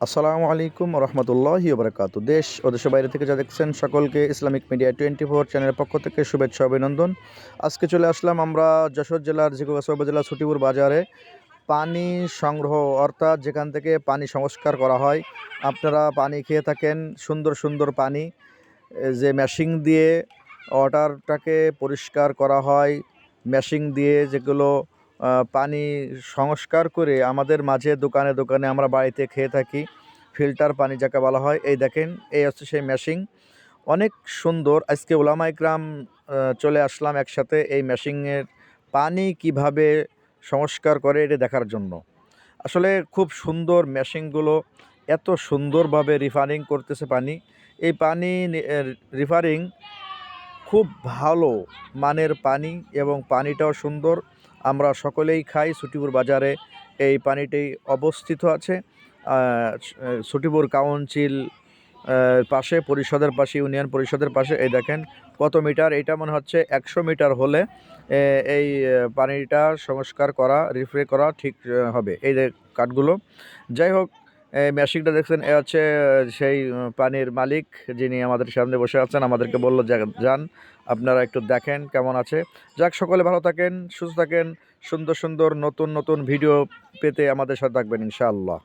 আসসালামু আলাইকুম রহমতুল্লাহি বারাকাতু। দেশ ও দেশের বাইরে থেকে যা দেখছেন সকলকে ইসলামিক মিডিয়া 24 চ্যানেলের পক্ষ থেকে শুভেচ্ছা অভিনন্দন। আজকে চলে আসলাম আমরা যশোর জেলার জিগুগাছা উপজেলা ছুটিপুর বাজারে পানি সংগ্রহ, অর্থাৎ যেখান থেকে পানি সংস্কার করা হয়। আপনারা পানি খেয়ে থাকেন, সুন্দর সুন্দর পানি, যে মেশিন দিয়ে ওয়াটারটাকে পরিষ্কার করা হয়, মেশিন দিয়ে যেগুলো পানি সংস্কার করে আমাদের মাঝে দোকানে দোকানে আমরা বাড়িতে খেয়ে থাকি, ফিল্টার পানি যাকে বলা হয়। এই দেখেন, এই হচ্ছে সেই মেশিন, অনেক সুন্দর। আজকে ওলামা ইকরাম চলে আসলাম একসাথে এই মেশিনের পানি কিভাবে সংস্কার করে এটা দেখার জন্য। আসলে খুব সুন্দর মেশিনগুলো, এত সুন্দরভাবে রিফারিং করতেছে পানি। এই পানি রিফারিং খুব ভালো মানের পানি এবং পানিটাও সুন্দর। আমরা সকলেই খাই। ছুটিপুর বাজারে এই পানিটি অবস্থিত আছে। ছুটিপুর কাউন্সিল পাশে, পরিষদের পাশে, ইউনিয়ন পরিষদের পাশে। এই দেখেন কত মিটার, এটা মনে হচ্ছে 100 মিটার হলে এই পানিটা সংস্কার করা, রিফ্রে করা ঠিক হবে। এই যে কাঠগুলো, যাই হোক, এই মেশিনটা দেখছেন, এ হচ্ছে সেই পানির মালিক, যিনি আমাদের সামনে বসে আছেন। আমাদেরকে বললো যান আপনারা একটু দেখেন কেমন আছে। যাক, সকলে ভালো থাকেন, সুস্থ থাকেন, সুন্দর সুন্দর নতুন নতুন ভিডিও পেতে আমাদের সাথে থাকবেন ইনশাআল্লাহ।